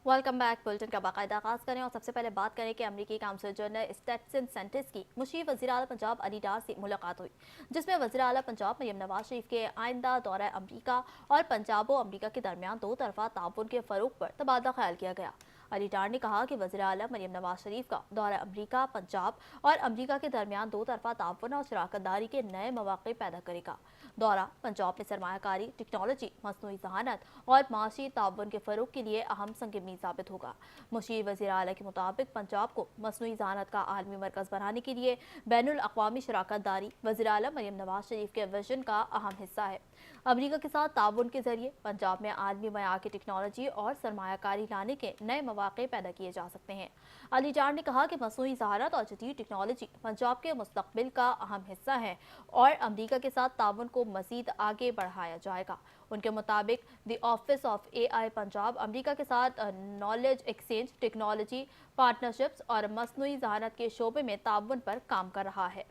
Welcome back. Bulletin का बाकायदा आगाज करें और सबसे पहले बात करें कि अमरीकी काउंसिल जनरल स्टेटसन सेंटिस की मुशीर वज़ीर आला पंजाब अली डार से मुलाकात हुई, जिसमें वज़ीर आला पंजाब मरियम नवाज शरीफ के आइंदा दौरा अमरीका और पंजाब और अमरीका के दरमियान दो तरफा ताउन के फ़रोग पर तबादला ख्याल किया गया। अली डार ने कहा कि वज़ीर आला मरियम नवाज शरीफ का दौरा अमरीका, पंजाब और अमरीका के दरमियान दो तरफा ताउन और शराकत दारी के नए मौक़े पैदा करेगा। दौरा पंजाब में सरमायाकारी, टेक्नोलॉजी, मसनूई ज़हानत और माशी ताउन के फ़रोग के लिए अहम संगीनी साबित होगा। मुशीर वज़ीर आला के मुताबिक पंजाब को मसनूई ज़हानत का आलमी मरकज़ बनाने के लिए बैनुल अक़वामी शराकत दारी वज़ीर आला मरियम नवाज शरीफ के विजन का अहम हिस्सा है। अमरीका के साथ ताउन के जरिए पंजाब में आलमी मयार की टेक्नोलॉजी और सरमायाकारी लाने के नए मौक़े पैदा किए जा सकते हैं। अली डार ने कहा कि मसनूई ज़हानत और जदीद टेक्नोलॉजी पंजाब के मुस्तक़बिल का अहम हिस्सा है और अमरीका के साथ ताउन को मज़ीद आगे बढ़ाया जाएगा। उनके मुताबिक the office of AI Punjab अमरीका के साथ नॉलेज एक्सचेंज, टेक्नोलॉजी पार्टनरशिप्स और मसनूई ज़हानत के शोबे में ताउन पर काम कर रहा है।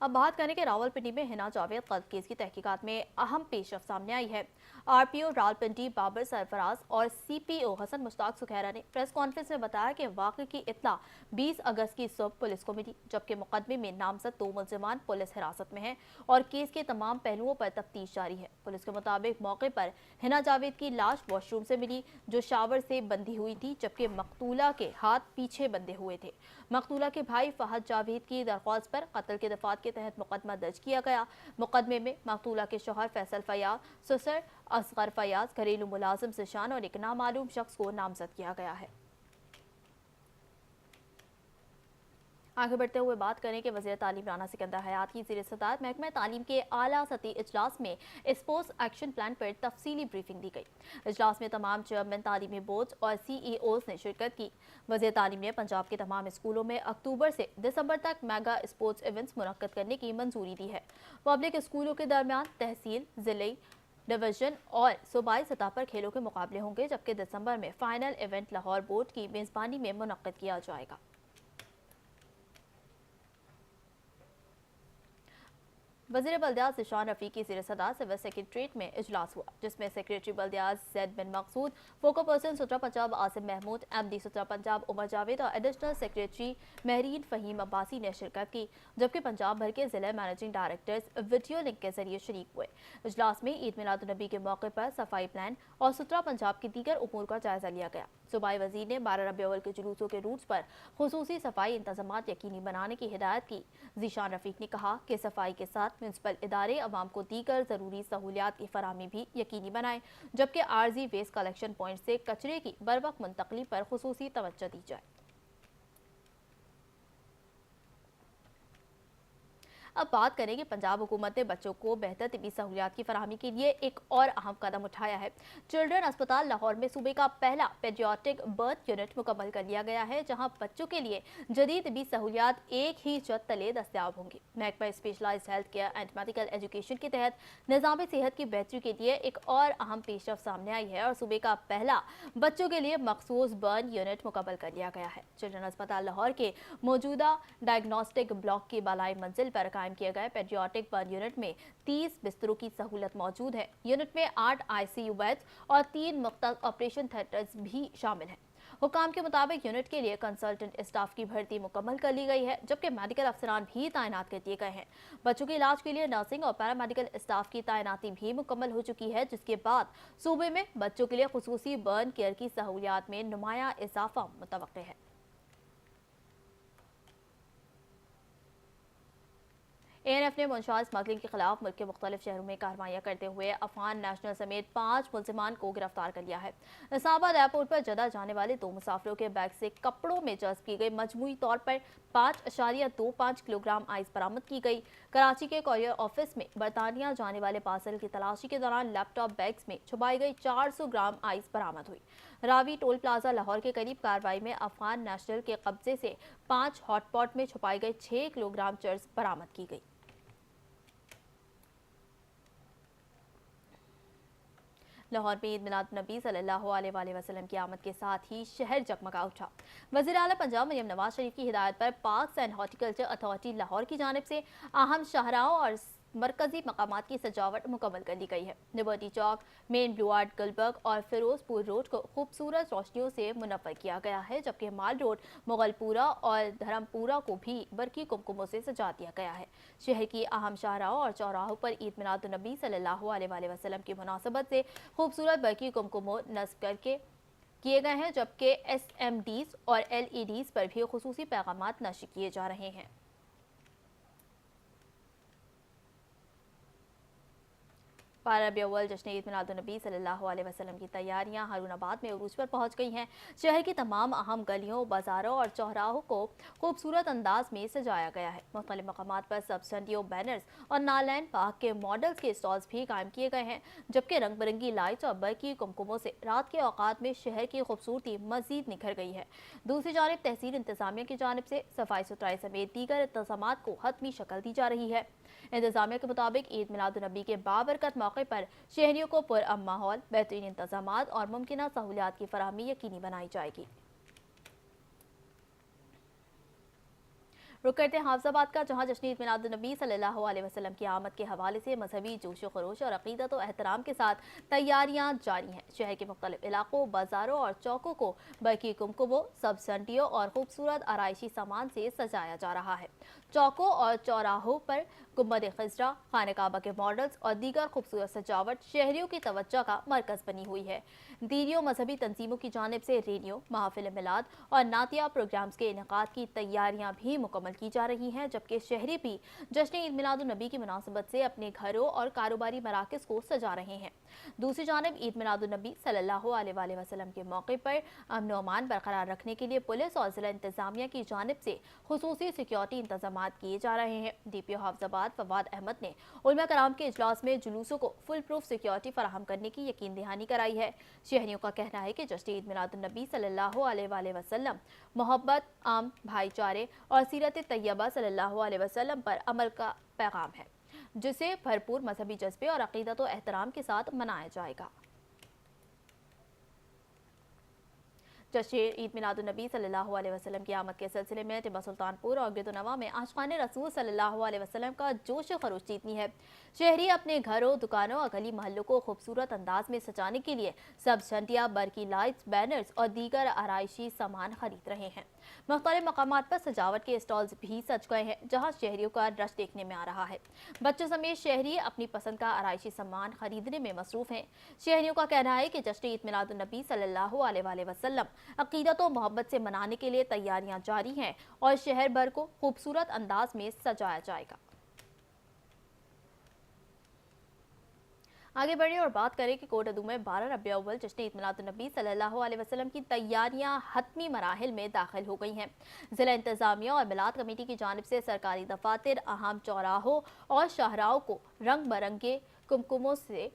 अब बात करें कि रावलपिंडी में हिना जावेद कत्ल केस की तहकीकात में अहम पेशरफ्त सामने आई है। RPO रावलपिंडी बाबर सरफराज और CPO हसन मुश्ताक सुखैरा ने प्रेस कॉन्फ्रेंस में बताया कि वाक़े की इत्तला 20 अगस्त की सुबह पुलिस को मिली, जबकि मुकदमे में नामजद दो मुल्जिमान पुलिस हिरासत में हैं और केस के तमाम पहलुओं पर तफ्तीश जारी है। पुलिस के मुताबिक मौके पर हिना जावेद की लाश वॉशरूम से मिली, जो शावर से बंधी हुई थी, जबकि मकतूला के हाथ पीछे बंधे हुए थे। मकतूला के भाई फहद जावेद की दरख्वास्त पर कत्ल के दफात के तहत मुकदमा दर्ज किया गया। मुकदमे में मकतूला के शौहर फैसल फयाज, ससुर असगर फयाज, घरेलू मुलाजिम ज़िशान और एक नामालूम शख्स को नामजद किया गया है। आगे बढ़ते हुए बात करें कि वज़ीर तालीम राना सिकंदर हयात की ज़ेर सदारत महकमा तालीम के आला सतही इजलास में स्पोर्ट्स एक्शन प्लान पर तफसीली ब्रीफिंग दी गई। इजलास में तमाम चेयरमैन तालीमी बोर्ड्स और CEOs ने शिरकत की। वज़ीर तालीम ने पंजाब के तमाम स्कूलों में अक्टूबर से दिसंबर तक मेगा स्पोर्ट्स इवेंट्स मुनक्कद करने की मंजूरी दी है। पब्लिक स्कूलों के दरमियान तहसील, ज़िले, डिवीजन और सूबाई सतह पर खेलों के मुकाबले होंगे, जबकि दिसंबर में फाइनल इवेंट लाहौर बोर्ड की मेज़बानी में मुनक्कद किया जाएगा। वज़ीर बल्दियात ज़िशान रफ़ीक की ज़ेर सदारत सिविल सेक्रेटरीट में इजलास हुआ, जिसमें सेक्रेटरी बल्दियात ज़ैद बिन मकसूद, फोको पर्सन सुतरा पंजाब आसिम महमूद, MD सुतरा पंजाब उमर जावेद और एडिशनल सेक्रेटरी महरीन फ़हीम अब्बासी ने शिरकत की, जबकि पंजाब भर के ज़िला मैनेजिंग डायरेक्टर्स वीडियो लिंक के जरिए शरीक हुए। इजलास में ईद मिलादुन्नबी के मौके पर सफाई प्लान और सुतरा पंजाब के दीगर उमूर का जायजा लिया गया। सूबाई वज़ीर ने 12 रबी अव्वल के जुलूसों के रूट्स पर खुसूसी सफाई इंतजामात यकीनी बनाने की हिदायत की। ज़िशान रफ़ीक ने कहा कि सफाई के साथ म्यूनसिपल इदारे अवाम को दीगर ज़रूरी सहूलियात की फराहमी भी यकीनी बनाएं, जबकि आर्जी वेस्ट कलेक्शन पॉइंट से कचरे की बरवक्त मुंतकली पर खुसूसी तवज्जो दी जाए। अब बात करें कि पंजाब हुकूमत ने बच्चों को बेहतर तिबी सहूलियात की फराहमी के लिए एक और अहम कदम उठाया है। चिल्ड्रन अस्पताल लाहौर में सूबे का पहला पेडियाट्रिक बर्थ यूनिट मुकम्मल कर लिया गया है, जहां बच्चों के लिए जदीद तिबी सहूलियात एक ही छत तले दस्तयाब होंगी। महकमा specialized health care and medical education के तहत निज़ाम सेहत की बेहतरी के लिए एक और अहम पेशरफ्त सामने आई है और सूबे का पहला बच्चों के लिए मखसूस बर्न यूनिट मुकम्मल कर लिया गया है। चिल्ड्रन अस्पताल लाहौर के मौजूदा डायग्नोस्टिक ब्लॉक की बालाई मंजिल पर कायम किए गए पेडियाट्रिक बर्न यूनिट में 30 बिस्तरों की सहूलत मौजूद है। यूनिट में 8 ICU बेड्स और 3 मुख्तलिफ ऑपरेशन थिएटर्स भी शामिल हैं। हुकाम के मुताबिक यूनिट के लिए कंसल्टेंट स्टाफ की भर्ती मुकम्मल कर ली गई है, जबकि मेडिकल अफसरान भी तैनात कर दिए गए हैं। बच्चों के इलाज के लिए नर्सिंग और पैरामेडिकल स्टाफ की तैनाती भी मुकम्मल हो चुकी है, जिसके बाद सूबे में बच्चों के लिए खुसूसी बर्न केयर की सहूलियात में नुमाया इजाफा मुतवक्किल है। ANF ने मुंशा स्मगलिंग के खिलाफ मुल्क के मुख्तलिफ शहरों में कार्रवाइयाँ करते हुए अफगान नेशनल समेत 5 मुल्जिमान को गिरफ्तार कर लिया है। इस्लामाबाद एयरपोर्ट पर जदा जाने वाले 2 मुसाफिरों के बैग से कपड़ों में जज्ब की गई मजमूई तौर पर 5.25 किलोग्राम आइस बरामद की गई। कराची के कॉरियर ऑफिस में बरतानिया जाने वाले पार्सल की तलाशी के दौरान लैपटॉप बैग्स में छुपाई गई 400 ग्राम आइस बरामद हुई। रावी टोल प्लाजा लाहौर के करीब कार्रवाई में अफगान नेशनल के कब्जे से 5 हॉटपॉट में छुपाई गई 6 किलोग्राम चर्स बरामद की गई। लाहौर में ईद मिलादुन्नबी सल्लल्लाहु अलैहि वसल्लम की आमद के साथ ही शहर जगमगा उठा। वज़ीर आला पंजाब मरियम नवाज शरीफ की हिदायत पर parks and horticulture authority Lahore की जानिब से अहम शाहराहों और मरकजी मकामात की सजावट मुकम्मल कर ली गई है। लिबर्टी चौक, मेन ब्लूआर्ट, गुलबर्ग और फिरोजपुर रोड को खूबसूरत रोशनियों से मुनव्वर किया गया है, जबकि माल रोड, मुगलपुरा और धर्मपुरा को भी बरकी कुमकुमों से सजा दिया गया है। शहर की अहम शाहराहों और चौराहों पर ईद मिलादुन्नबी सल्लल्लाहु अलैहि वसल्लम की मुनासबत से खूबसूरत बरकी कुमकुमों नस्ब करके किए गए हैं, जबकि SMDs और LEDs पर भी खुसूसी पैगामात नश्र किए जा रहे हैं। 12 रबी अव्वल जश्न ईद मिलादुन्नबी सल्लल्लाहु अलैहि वसल्लम की तैयारियां हारूनाबाद में उरूज पर पहुंच गई हैं। शहर की तमाम अहम गलियों, बाजारों और चौराहों को खूबसूरत अंदाज में सजाया गया है। मुख्तलिफ मकामात पर सब्सिडियो, बैनर्स और नालैंड पार्क के मॉडल्स के स्टॉल्स भी कायम किए गए हैं, जबकि रंग बिरंगी लाइट्स और बरकी कुमकुमों से रात के औकात में शहर की खूबसूरती मजीद निखर गई है। दूसरी जानिब तहसील इंतजामिया की जानिब से सफाई सुथराई समेत दीगर इंतजामात को हतमी शक्ल दी जा रही है। इंतजामिया के मुताबिक ईद मिलादुन्नबी के बाबरकत मौके पर शहरियों को पुरअमन माहौल, बेहतरीन इंतजामात और मुमकिन सहूलियात की फराहमी यकीनी बनाई जाएगी। रुक करते हैं हाफिजाबाद का, जहां जश्न ईद मिलादुन्नबी सल्लल्लाहु अलैहि वसल्लम की आमद के हवाले से मजहबी जोश व खरोश और अकीदत व एहतराम के साथ तैयारियां जारी हैं। शहर के मुख्तलिफ इलाकों, बाजारों और चौकों को बरकी कुमकुमों, सब्सिडियों और खूबसूरत आराइशी सामान से सजाया जा रहा है। चौकों और चौराहों पर गुम्बद खिजरा, खाने काबा के मॉडल्स और दीगर खूबसूरत सजावट शहरियों की तवज्जो का मरकज बनी हुई है। दीनियों मजहबी तंजीमों की जानिब से रेडियो, महफिल मिलाद और नातिया प्रोग्राम्स के इनेकाद की तैयारियां भी मुकम्मल की जा रही हैं, जबकि शहरी भी जश्न ईद मिलादुन्नबी की मुनासबत से अपने घरों और कारोबारी मराकज़ को सजा रहे हैं। दूसरी जानिब ईद मिलादुन्नबी सल्लल्लाहु अलैहि वसल्लम के मौके पर अमन व अमान बरकरार रखने के लिए पुलिस और जिला इंतजामिया की जानिब से खुसूसी सिक्योरिटी इंतजाम किए जा रहे हैं। DPO हाफिजाबाद फवाद अहमद ने उलमा कराम के इजलास में जुलूसों को फुल प्रूफ सिक्योरिटी फराहम करने की यकीन दहानी कराई है। शहरियों का कहना है कि जश्न ईद मिलादुन्नबी सल्लल्लाहु अलैहि वसल्लम मोहब्बत, आम भाईचारे और सीरत तैयबा सल्लल्लाहु अलैहि वसल्लम पर अमल का पैगाम है, जिसे भरपूर मजहबी जज्बे और अकीदत व एहतराम के साथ मनाया जाएगा। जश्न ईद मिलादुन्नबी सल्लल्लाहु अलैहि वसल्लम की आमद के सिलसिले में टिब्बा सुल्तानपुर और गिरदुनवा में आशिकाने रसूल सल्लल्लाहु अलैहि वसल्लम का जोश खरोश जीतनी है। शहरी अपने घरों, दुकानों और गली महलों को खूबसूरत अंदाज में सजाने के लिए सब्सिडियां, बरकी लाइट्स, बैनर्स और दीगर आराइशी सामान खरीद रहे हैं। मुख्तलिफ मकामात पर सजावट के स्टॉल्स भी सज गए हैं, जहाँ शहरियों का रश देखने में आ रहा है। बच्चों समेत शहरी अपनी पसंद का आराइशी सामान खरीदने में मसरूफ हैं। शहरियों का कहना है कि जश्न ईद मिलादुन्नबी सल्लल्लाहु अलैहि वसल्लम अकीदत व मोहब्बत से मनाने के लिए तैयारियां जारी हैं और शहर भर को खूबसूरत अंदाज में सजाया जाएगा। आगे बढ़े और बात करें कि कोटअदू में 12 रबी अव्वल जश्न ईद मिलादुन्नबी सल्लल्लाहु अलैहि वसल्लम की तैयारियां हतमी मराहिल में दाखिल हो गई हैं। जिला इंतजामिया और मिलाद कमेटी की जानिब से सरकारी दफातर, अहम चौराहों और शाहराहों को रंग बरंगे कुमकुमों से,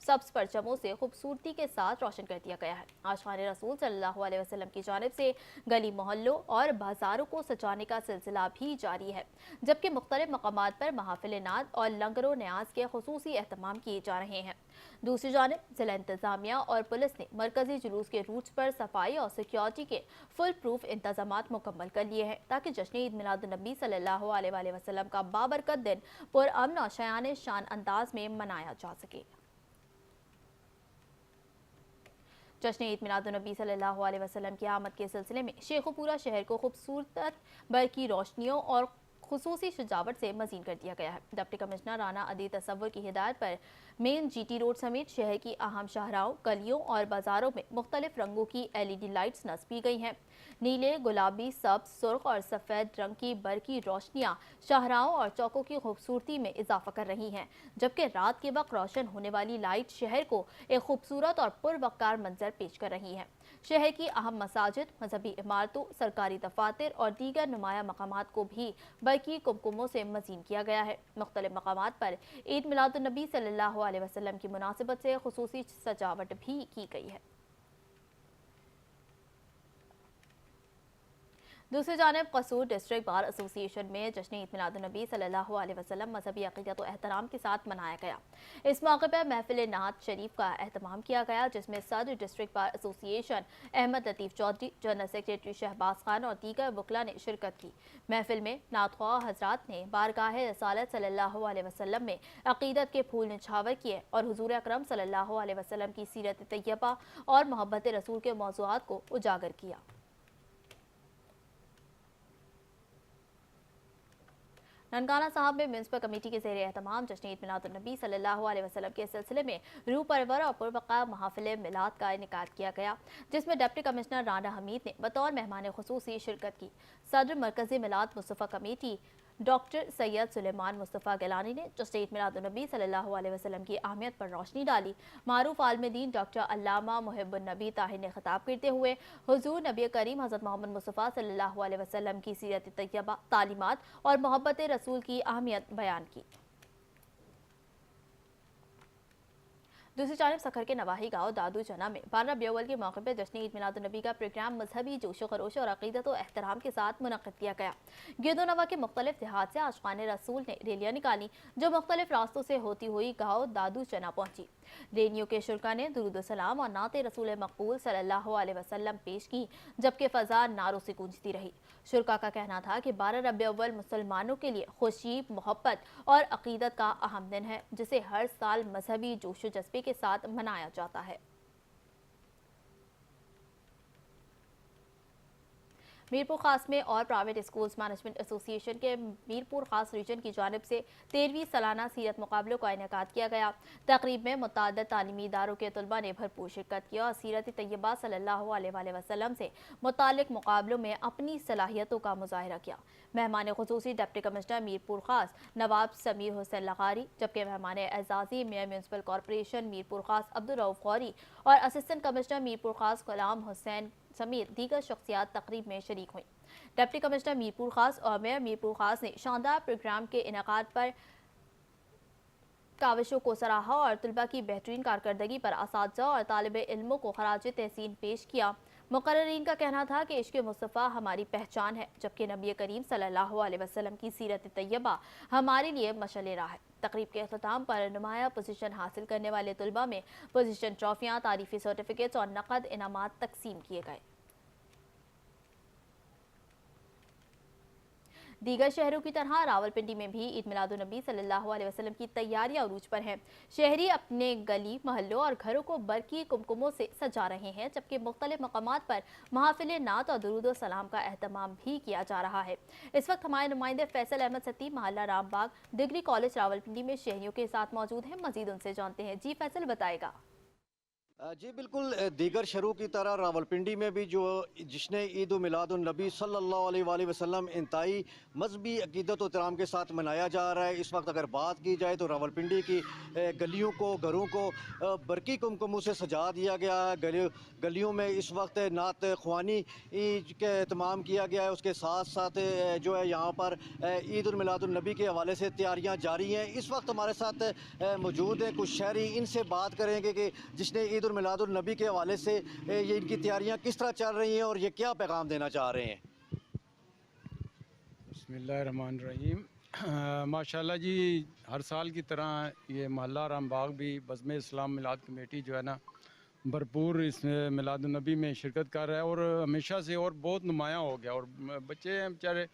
सब्ज परचमों से खूबसूरती के साथ रोशन कर दिया गया है। आशिकाने रसूल सल्लल्लाहु अलैहि वसल्लम की जानिब से गली मोहल्लों और बाजारों को सजाने का सिलसिला भी जारी है, जबकि मुख्तलिफ मकामात पर महफिल नाद और लंगरो न्याज के खुसूसी एहतमाम किए जा रहे हैं। दूसरी जानिब जिला इंतजामिया और पुलिस ने मरकजी जुलूस के रूट्स पर सफाई और सिक्योरिटी के फुल प्रूफ इंतजाम मुकम्मल कर लिए हैं, ताकि जश्न ईद मिलादुन्नबी सल्लल्लाहु अलैहि वसल्लम का बाबरकत दिन पुरअमन और शायान शान अंदाज में मनाया जा सके। जश्न ईद मिलादुन्नबी सल्लल्लाहु अलैहि वसल्लम की आमद के सिलसिले में शेखुपुरा शहर को खूबसूरत बरकी रोशनियों और खुसूसी सजावट से मजीन कर दिया गया है। डिप्टी कमिश्नर राना अदी तसव्वुर की हिदायत पर मेन GT रोड समेत शहर की अहम शाहराहों, गलियों और बाजारों में मुख्तलिफ रंगों की LED लाइट्स नस्ब की गई हैं। नीले, गुलाबी, सब्ज, सुर्ख और सफ़ेद रंग की बरकी रोशनियां शाहराहों और चौकों की खूबसूरती में इजाफा कर रही हैं, जबकि रात के वक्त रोशन होने वाली लाइट शहर को एक खूबसूरत और पुरवकार मंजर पेश कर रही हैं। शहर की अहम मसाजिद, मजहबी इमारतों, सरकारी दफातर और दीगर नुमाया मकामात को भी बरकी कुमकुमों से मजीन किया गया है। मुख्तलिफ मकामात पर ईद मिलादुन्नबी सल्लल्लाहु अलैहि वसल्लम की मुनासिबत से खुसूसी सजावट भी की गई है। दूसरी जानिब कसूर डिस्ट्रिक्ट बार एसोसिएशन में जश्न ईद मिलादुन्नबी सल्लल्लाहु अलैहि वसल्लम मजहबी अक़ीदत व एहतराम के साथ मनाया गया। इस मौके पर महफिल नात शरीफ का एहतमाम किया गया, जिसमें सदर डिस्ट्रिक्ट बार एसोसिएशन अहमद लतीफ़ चौधरी, जनरल सेक्रेटरी शहबाज खान और दीगर वकला ने शिरकत की। महफिल में नातख्वा हजरात ने बारगाह रसालत सल्लल्लाहु अलैहि वसल्लम में अक़ीदत के फूल निछावर किए और हुजूर अकरम सल्लल्लाहु अलैहि वसल्लम की सीरत तैयबा और मोहब्बत रसूल के मौज़ूआत को उजागर किया। ननकाना साहब में म्यूनसिपल कमेटी के ज़ेर एहतमाम जश्न ईद मिलादुन्नबी सल्लल्लाहु अलैहि वसल्लम के सिलसिले में रूह परवर और पुरवक़ा महफिल मिलाद का इनेकाद किया गया, जिसमें डिप्टी कमिश्नर राना हमीद ने बतौर मेहमान खुसूसी शिरकत की। सदर मरकज़ी मिलाद मुस्तफ़ा कमेटी डॉक्टर सैयद सुलेमान मुस्तफ़ा गिलानी ने जश्न ईद मिलादुन्नबी सल्लल्लाहु अलैहि वसल्लम की अहमियत पर रोशनी डाली। मारूफ आलम-ए-दीन डॉक्टर अल्लामा मुहिब्बुन-नबी ताहिर ने खिताब करते हुए हुजूर नबी करीम हज़रत मोहम्मद मुस्तफ़ा सल्लल्लाहु अलैहि वसल्लम की सीरत तैयबा, तालीमात और मोहब्बत रसूल की अहमियत बयान की। दूसरी जानब सखर के नवाही गाँव दादू जना में 12 रबीउल अव्वल के मौके पर जश्न ईद मिलादुन्नबी का प्रोग्राम मजहबी जोश खरोश और अक़ीदत और एहतराम के साथ मुनक़्क़िद किया गया। गिरदोनवा के मुख्तलिफ देहात से आशिक़ाने रसूल ने रैलियाँ निकाली, जो मुख्तलिफ रास्तों से होती हुई गाँव दादू जना पहुँची। रैलियों के शुरका ने दुरूद सलाम और नाते रसूल मकबूल सल्लल्लाहु अलैहि वसल्लम पेश की, जबकि फ़ज़ा नारों से गूंजती रही। शुरका का कहना था कि 12 रबीउल अव्वल मुसलमानों के लिए खुशी, मोहब्बत और अक़ीदत का अहम दिन है, जिसे हर साल मजहबी जोश जज्बे के साथ मनाया जाता है। मीरपुर खास में और प्राइवेट स्कूल्स मैनेजमेंट एसोसिएशन के मीरपुर खास रीजन की जानिब से 13वीं सालाना सीरत मुकाबलों का इनेकाद किया गया। तकरीब में मुतअद्दिद तालीमी इदारों के तलबा ने भरपूर शिरकत की और सीरत तैयबा सल्लल्लाहु अलैहि वसल्लम से मुतालिक मुकाबलों में अपनी सलाहियतों का मुजाहिरा किया। मेहमान खुसूसी डिप्टी कमिश्नर मीरपुर खास नवाब समीर हुसैन लगारी, जबकि मेहमान एजाजी मेयर म्यूनसिपल कॉरपोरेशन मीरपुर खास अब्दुल रऊफ गौरी और असिस्टेंट कमिश्नर मीरपुर खास गुलाम हुसैन समेत दीगर शख्सियात तकरीब में शरीक हुई। डिप्टी कमिश्नर मीरपुर खास और मेयर मीरपुर खास ने शानदार प्रोग्राम के इनेकाद पर काविशों को सराहा और तलबा की बेहतरीन कारकर्दगी पर असातिज़ा और तालिबे इल्मों को खराज तहसीन पेश किया। मुकर्ररीन का कहना था कि इश्क़ मुस्तफ़ा हमारी पहचान है, जबकि नबी करीम सल्लल्लाहु अलैहि वसल्लम की सीरत तैयबा हमारे लिए मशअल राह है। तकरीब के अख्ताम पर नुमाया पोजीशन हासिल करने वाले तलबा में पोजीशन ट्रॉफियाँ, तारीफ़ी सर्टिफिकेट्स और नकद इनामात तकसीम किए गए। दीगर शहरों की तरह रावलपिंडी में भी ईद मिलादुन्नबी सल्लल्लाहु अलैहि वसल्लम की तैयारियां अरूज पर हैं। शहरी अपने गली, मोहल्लों और घरों को बरकी कुमकुमों से सजा रहे हैं, जबकि मुख्तलिफ मकामात पर महफिल नात और दुरूद सलाम का एहतमाम भी किया जा रहा है। इस वक्त हमारे नुमाइंदे फैसल अहमद सतीब महल्ला रामबाग डिग्री कॉलेज रावलपिंडी में शहरियों के साथ मौजूद हैं। मजीद उनसे जानते हैं। जी फैसल, बताएगा। जी बिल्कुल, दीगर शहरों की तरह रावलपिंडी में भी जो जश्न ईद मिलादुन्नबी सल्लल्लाहु अलैहि वसल्लम इंतहाई मजहबी अक़ीदत व एहतराम के साथ मनाया जा रहा है। इस वक्त अगर बात की जाए तो रावलपिंडी की गलियों को, घरों को बरकी कुमकुमों से सजा दिया गया है। गलियों में इस वक्त नात ख्वानी के एहतमाम किया गया है। उसके साथ साथ जो है यहाँ पर ईद मिलादुन्नबी के हवाले से तैयारियाँ जारी हैं। इस वक्त हमारे साथ मौजूद हैं कुछ शहरी, इनसे बात करेंगे कि जश्न ईद मिलादुन्नबी के हवाले से ये इनकी तैयारियां किस तरह चल रही हैं और ये क्या पैगाम देना चाह रहे हैं। बिस्मिल्लाहिर्रहमानिर्रहीम। माशाल्लाह जी, हर साल की तरह ये महल्ला रामबाग भी बज़्म इस्लाम मिलाद कमेटी जो है ना भरपूर इस मिलादुन्नबी में शिरकत कर रहा है और हमेशा से और बहुत नुमायाँ हो गया। और बच्चे हैं बेचारे,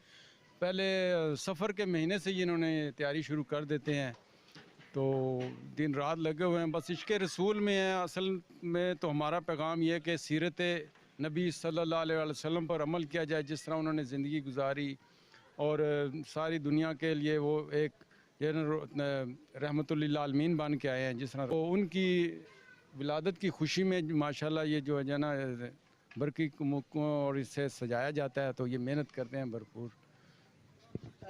पहले सफ़र के महीने से ही इन्होंने तैयारी शुरू कर देते हैं, तो दिन रात लगे हुए हैं। बस इश्क़ रसूल में है। असल में तो हमारा पैगाम ये है कि सीरत नबी सल्लल्लाहु अलैहि वसल्लम पर अमल किया जाए, जिस तरह उन्होंने ज़िंदगी गुजारी और सारी दुनिया के लिए वो एक रहमतुल लिल आलमीन बन के आए हैं। जिस तरह तो उनकी विलादत की खुशी में माशाल्लाह ये जो है ना बरकी और इससे सजाया जाता है, तो ये मेहनत करते हैं भरपूर।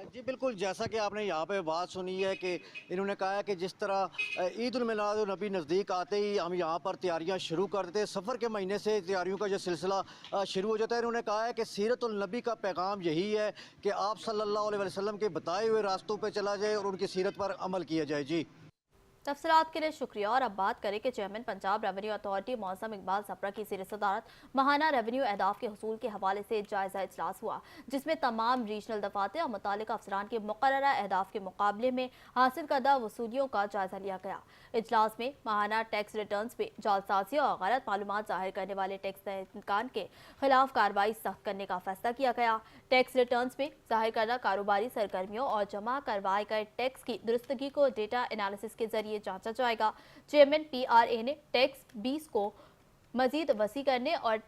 जी बिल्कुल, जैसा कि आपने यहाँ पे बात सुनी है कि इन्होंने कहा है कि जिस तरह ईद उल मिलादुन्नबी नज़दीक आते ही हम यहाँ पर तैयारियाँ शुरू कर देते हैं। सफ़र के महीने से तैयारियों का जो सिलसिला शुरू हो जाता है। इन्होंने कहा है कि सीरतुल नबी का पैगाम यही है कि आप सल्लल्लाहु अलैहि वसल्लम के बताए हुए रास्तों पर चला जाए और उनकी सीरत पर अमल किया जाए। जी तफसीलात के लिए शुक्रिया। और अब बात करें कि चेयरमैन पंजाब रेवेन्यू अथॉरिटी मौसम इकबाल सप्रा की ज़ेर सदारत माहाना रेवेन्यू अहदाफ के हसूल के हवाले से जायजा इजलास हुआ, जिसमें तमाम रीजनल दफातर और मुतालिका अफसरान के मुकर्ररा अहदाफ के मुकाबले में हासिल करदा वसूलियों का जायजा लिया गया। इजलास में माहाना टैक्स रिटर्न पे जालसाजी और गलत मालूमात जाहिर करने वाले टैक्स दहनकान के खिलाफ कार्रवाई सख्त करने का फैसला किया गया। टैक्स रिटर्न में जाहिर करदा कारोबारी सरगर्मियों और जमा करवाए गए टैक्स की दुरुस्तगी को डेटा एनालिसिस के जरिए जांचा जाएगा। चेयरमैन PRA ने टैक्स 20 को मजीद वसी करने और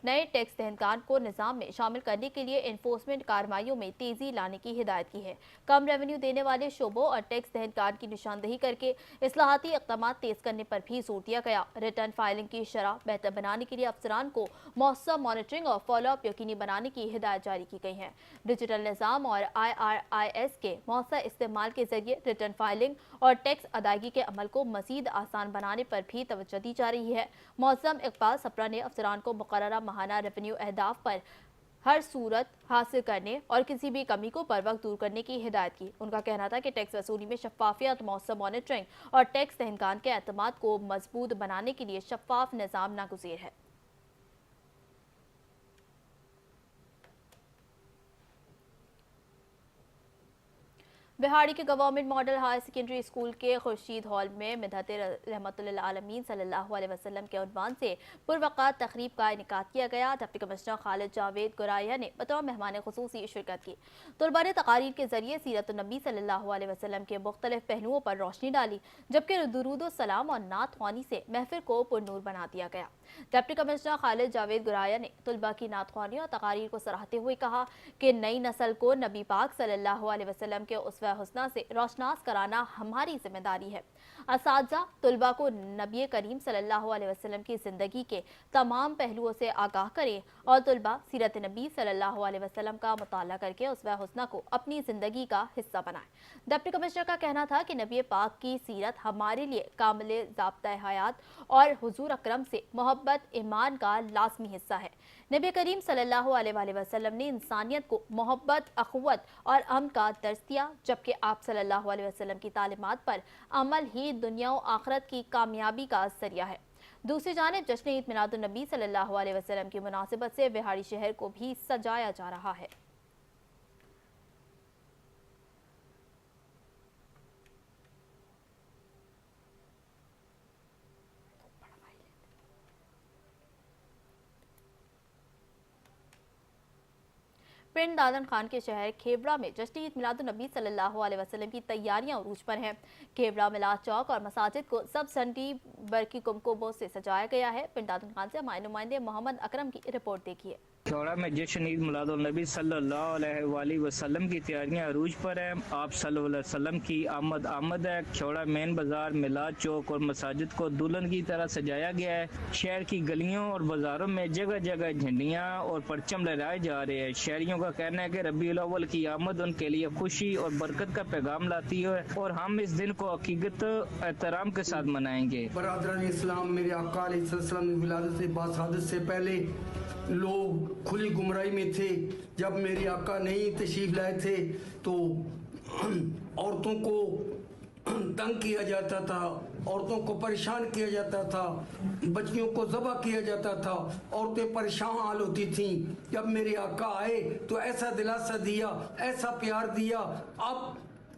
नए टैक्स दहनकान को निज़ाम में शामिल करने के लिए इन्फोर्समेंट कार्रवाइयों में तेजी लाने की हिदायत की है। कम रेवेन्यू देने वाले शोबों और टैक्स दहनकान की निशानदेही करके इस्लाहाती इक़दाम तेज करने पर भी जोर दिया गया। रिटर्न फाइलिंग की शरह बेहतर बनाने के लिए अफसरान को मौसम मॉनिटरिंग और फॉलोअप यकीनी बनाने की हिदायत जारी की गई है। डिजिटल निज़ाम और IRIS के मौसर इस्तेमाल के जरिए रिटर्न फाइलिंग और टैक्स अदायगी के अमल को मजीद आसान बनाने पर भी तवज्जो दी जा रही है। मौसम इकबाल सप्रा ने अफसरान को मुकर्ररा माहाना रेवेन्यू अहदाफ पर हर सूरत हासिल करने और किसी भी कमी को बर वक्त दूर करने की हिदायत की। उनका कहना था कि टैक्स वसूली में शफाफियत, मौसम मॉनिटरिंग और टैक्स दहनकान के एतमाद को मजबूत बनाने के लिए शफाफ निज़ाम नागुज़ीर है। बिहाड़ी के government model higher secondary school के खुर्शीद हॉल में मिदहत रहमतुल्लिल आलमीन सल्लल्लाहु अलैहि वसल्लम के उन्वान से पुरवक़ात तकरीब का इनेकाद किया गया। डिप्टी कमिश्नर खालिद जावेद गुराया ने बतौर मेहमान खुसूसी शिरकत की। तलबा ने तकारीर के जरिए सीरत नबी सल्लल्लाहु अलैहि वसल्लम के मुख्तलिफ पहलुओं पर रोशनी डाली, जबकि दुरूद सलाम और नात ख्वानी से महफिल को पुरनूर बना दिया गया। डिप्टी कमिश्नर खालिद जावेद गुराया ने तलबा की नात ख्वानी और तकारीर को सराहते हुए कहा कि नई नस्ल को नबी पाक सल्लल्लाहु अलैहि वसल्लम के उसवा हुस्ना से रोशनास कराना हमारी जिम्मेदारी है। असातिज़ा तलबा को नबी करीम सल्लल्लाहु अलैहि वसल्लम की ज़िंदगी के तमाम पहलुओं से आगाह करें और तलबा सीरत नबी सल्लल्लाहु अलैहि वसल्लम का मुताला करके उसवा हुस्ना को अपनी ज़िंदगी का हिस्सा बनाएं। डिप्टी कमिश्नर का कहना था कि नबी पाक की सीरत हमारे लिए कामिल ज़ाब्ता हयात और हुजूर अकरम से मोहब्बत ईमान का लाज़मी हिस्सा है। नबी करीम सल्लल्लाहु अलैहि वसल्लम ने इंसानियत को मोहब्बत, अखुवत और अमन का दर्स दिया, जबकि आप सल्लल्लाहु अलैहि वसल्लम की तालीमात पर अमल ही दुनिया और आखिरत की कामयाबी का जरिया है। दूसरी जानिब जश्न ईद मिलादुन नबी सल्लल्लाहु अलैहि वसल्लम की मुनासिबत से बिहाड़ी शहर को भी सजाया जा रहा है। पिंड दादन खान के शहर खेवड़ा में जश्न ईद मिलादुन नबी सल्लल्लाहु अलैहि वसल्लम की तैयारियां उरूज पर हैं। खेवड़ा मिलाद चौक और मसाजिद को सब सन्डी बरकी कुमकुमों से सजाया गया है। पिंड दादन खान से हमारे नुमाइंदे मोहम्मद अकरम की रिपोर्ट देखिए। खेवड़ा में जश्न ईद मिलादुन्नबी सल्लल्लाहु अलैहि वसल्लम की तैयारियां अरूज पर हैं। आप सल्लल्लाहु अलैहि वसल्लम की आमद है। खेवड़ा मेन बाजार, मिलाद चौक और मसाजिद को दुल्हन की तरह सजाया गया है। शहर की गलियों और बाजारों में जगह जगह झंडियां और परचम लहराए जा रहे हैं। शहरियों का कहना है कि रबीउल अव्वल की आमद उनके लिए खुशी और बरकत का पैगाम लाती है और हम इस दिन को हकीकत एहतराम के साथ मनाएंगे। बरादरान इस्लाम, मेरे आका अलैहिस्सलाम की विलादत से बासादत से पहले लोग खुली गुमराही में थे। जब मेरे आका नहीं तशरीफ लाए थे तो औरतों को तंग किया जाता था, औरतों को परेशान किया जाता था, बच्चियों को ज़बह किया जाता था, औरतें परेशान हाल होती थीं। जब मेरे आका आए तो ऐसा दिलासा दिया, ऐसा प्यार दिया, अब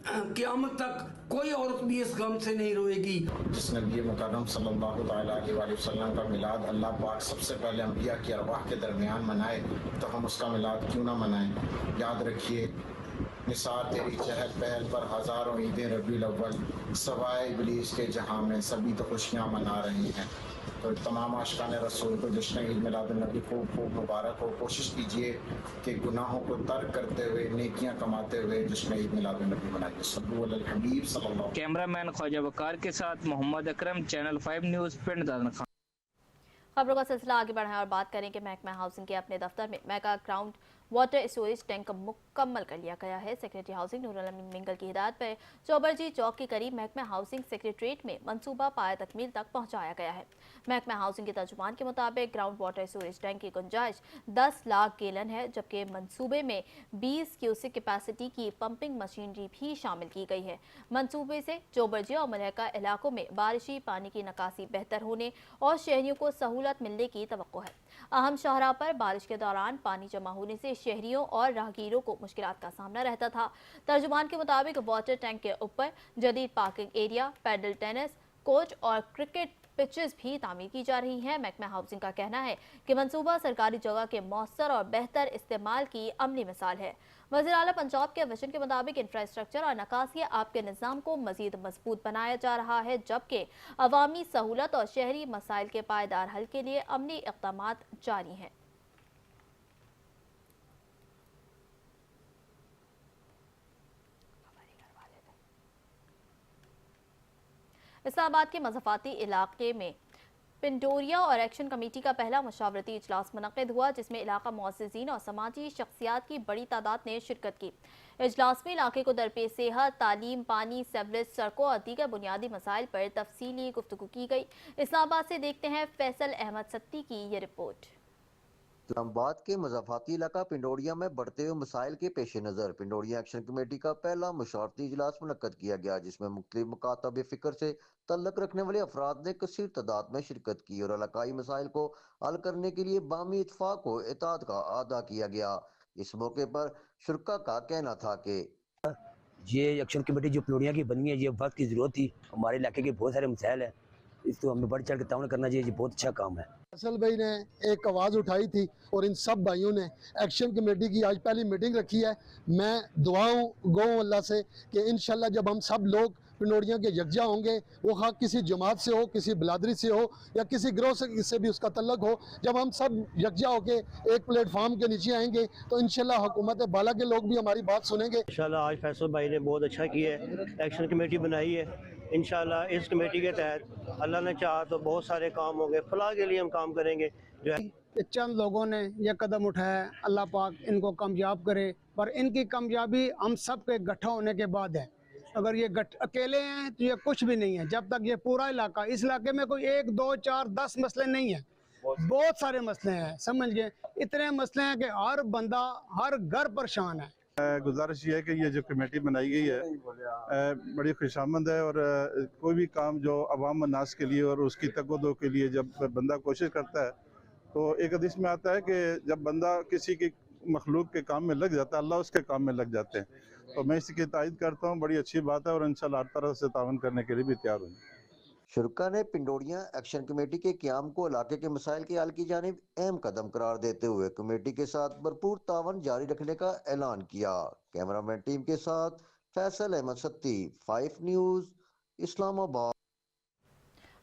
क़यामत तक कोई औरत भी इस गम से नहीं रोएगी। जिस नबी मुकर्रम सल्लल्लाहु अलैहि वसल्लम का मिलाद अल्लाह पाक सबसे पहले अंबिया की अरवाह के दरमियान मनाए तो हम उसका मिलाद क्यों ना मनाएं। याद रखिए, निसार तेरी चहल पहल पर हज़ारों ईदें रबीउल अव्वल, सवाए इब्लीस के जहां में सभी तो खुशियाँ मना रही हैं। तो तमाम आशिकान रसूल को जश्न ईद मिलादुन्नबी को खूब मुबारक हो। कोशिश कीजिए कि गुनाहों को तर्क करते हुए नेकियां कमाते हुए जश्न ईद मिलादुन्नबी मनाइए। सल्लल्लाहु अलैहि हबीब सल्लल्लाहु। कैमरामैन ख्वाजा वकार के साथ मोहम्मद अकरम, चैनल 5 न्यूज़, पिंड दादन खान। खबरों का सिलसिला आगे बढ़ाएं और बात करें कि महकमा हाउसिंग के अपने दफ्तर में mega ground water storage tank मुकम्मल कर लिया गया है। सेक्रेटरी हाउसिंग नूरुल अमीन मिंगल की हिदायत पर चौबरजी चौक के करीब महकमा हाउसिंग सेक्रेटरीट में मंसूबा पाया तकमील तक पहुंचाया गया है। महकमा हाउसिंग के तर्जुमान के मुताबिक ग्राउंड वाटर स्टोरेज टैंक की गुंजाइश 10 लाख गैलन है, जबकि मंसूबे में 20 क्यूसिक कैपेसिटी की पंपिंग मशीनरी भी शामिल की गई है। मंसूबे से चौबरजी और मलहका इलाकों में बारिशी पानी की निकासी बेहतर होने और शहरियों को सहूलत मिलने की तवक्को है। अहम शाहराह पर बारिश के दौरान पानी जमा होने से शहरियों और राहगीरों को मुश्किलात का सामना रहता था। तर्जुमान के मुताबिक वाटर टैंक के ऊपर जदीद parking area, paddle tennis coach और क्रिकेट पिचेस भी तामीर की जा रही हैं। महकमा हाउसिंग का कहना है कि मंसूबा सरकारी जगह के मौसर और बेहतर इस्तेमाल की अमली मिसाल है। वज़ीर आला पंजाब के विजन के मुताबिक इंफ्रास्ट्रक्चर और नकासी आप के निज़ाम को मजीद मजबूत बनाया जा रहा है, जबकि अवामी सहूलत और शहरी मसाइल के पायदार हल के लिए अमली इक़दामात जारी हैं। इस्लामाबाद के मज़ाफ़ाती इलाके में पिंडोरिया और एक्शन कमेटी का पहला मुशावरती इजलास मुनक़िद हुआ, जिसमें इलाका मुअज़्ज़िज़ीन और समाजी शख्सियात की बड़ी तादाद ने शिरकत की। इजलास में इलाके को दरपेश सेहत, तालीम, पानी, सेवरेज, सड़कों और दीगर बुनियादी मसाइल पर तफसीली गुफ्तगू की गई। इस्लामाबाद से देखते हैं फैसल अहमद सत्ती की ये रिपोर्ट। इस्लामाबाद के मज़ाफ़ाती इलाका पिंडोरिया में बढ़ते हुए मसाइल के पेश नज़र पिंडोरिया एक्शन कमेटी का पहला मुशावरती इजलास मुनक्कद किया गया, जिसमें मुख्तलिफ मुकातब फ़िक्र से तल्लुक़ रखने वाले अफराद ने कसीर तादाद में शिरकत की और इलाकाई मसाइल को हल करने के लिए बामी इत्तफ़ाक़ को इत्तेहाद का अदा किया गया। इस मौके पर शुरका का कहना था कि ये एक्शन कमेटी जो पिंडोरिया की बनी है, ये वक्त की ज़रूरत थी। हमारे इलाके के बहुत सारे मसाइल हैं, इसको हमें बढ़ चढ़ के ताउन करना चाहिए। ये बहुत अच्छा काम है। फैसल भाई ने एक आवाज़ उठाई थी और इन सब भाइयों ने एक्शन कमेटी की आज पहली मीटिंग रखी है। मैं दुआऊं गो अल्लाह से कि इंशाल्लाह जब हम सब लोग पिंडोरिया के यकजा होंगे, वो हाँ किसी जमात से हो, किसी बिलादरी से हो या किसी गिरोह से भी उसका तल्लक हो, जब हम सब यकजा होके एक प्लेटफार्म के नीचे आएंगे तो इंशाल्लाह हुकूमत बाला के लोग भी हमारी बात सुनेंगे। इंशाल्लाह आज फैसल भाई ने बहुत अच्छा किया है, एक्शन कमेटी बनाई है। इंशाल्लाह इस कमेटी के तहत अल्लाह ने चाहा तो बहुत सारे काम होंगे, फलाह के लिए हम काम करेंगे। जो है चंद लोगों ने यह कदम उठाया, अल्लाह पाक इनको कामयाब करे, पर इनकी कामयाबी हम सब के इकट्ठा होने के बाद है। अगर ये अकेले हैं तो ये कुछ भी नहीं है। जब तक ये पूरा इलाका, इस इलाके में कोई 1, 2, 4, 10 मसले नहीं है, बहुत सारे मसले हैं, समझ गए। इतने मसले हैं कि हर बंदा, हर घर परेशान है। गुजारिश ये है कि ये जो कमेटी बनाई गई है बड़ी खुशामंद है और कोई भी काम जो अवाम नास के लिए और उसकी तकदो के लिए जब बंदा कोशिश करता है तो एक हदीस में आता है कि जब बंदा किसी की मखलूक के काम में लग जाता है, अल्लाह उसके काम में लग जाते हैं। तो मैं इसकी तायद करता हूँ, बड़ी अच्छी बात है और इंशाल्लाह हर तरह से तावन करने के लिए भी तैयार हूँ। शुरका ने पिंडोरिया एक्शन कमेटी के क़याम को इलाके के मसाइल के हल की जानिब अहम कदम करार देते हुए कमेटी के साथ भरपूर तावन जारी रखने का ऐलान किया। कैमरामैन टीम के साथ फैसल अहमद सत्ती, 5 न्यूज़, इस्लामाबाद।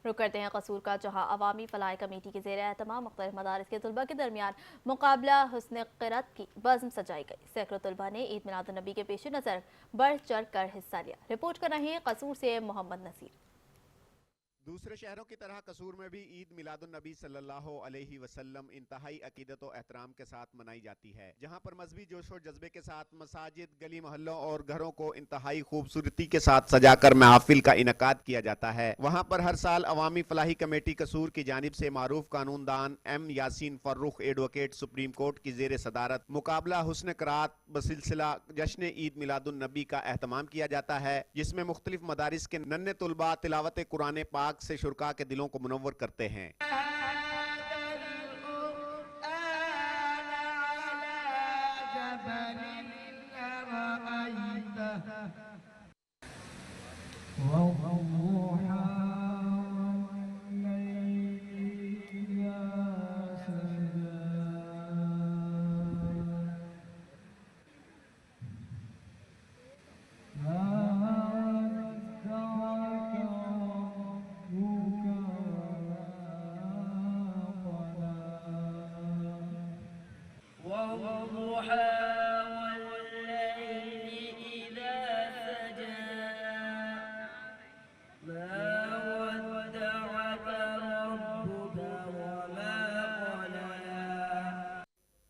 रुक करते हैं कसूर का, जहां अवामी फलाह कमेटी के ज़ेर एहतमाम मुख्तलिफ मदारिस के तलबा के दरमियान मुकाबला हुस्न क़िरात की बज़्म सजाई गई। सैकड़ों तलबा ने ईद मिलाद नबी के पेश नज़र बढ़ चढ़ कर हिस्सा लिया। रिपोर्ट कर रहे हैं कसूर से मोहम्मद नसीर। दूसरे शहरों की तरह कसूर में भी ईद मिलादुन नबी सल्लल्लाहु अलैहि वसल्लम इंतहाई अकीदत और एहतराम के साथ मनाई जाती है, जहां पर मजहबी जोश और जज्बे के साथ मसाजिद, गली मोहल्लों और घरों को इंतहाई खूबसूरती के साथ सजाकर महफिल का इनकाद किया जाता है। वहां पर हर साल अवामी फलाही कमेटी कसूर की जानिब से मारूफ कानूनदान M Yasin Farrukh advocate supreme court की जेर सदारत मुकाबला हुस्न क़िरात बसिलसिला जश्न ईद मिलादुन नबी का एहतमाम किया जाता है, जिसमें मुख्तलिफ मदारिस के नन्हे तुलबा तिलावत कुरान पाक से शुरका के दिलों को मुनव्वर करते हैं।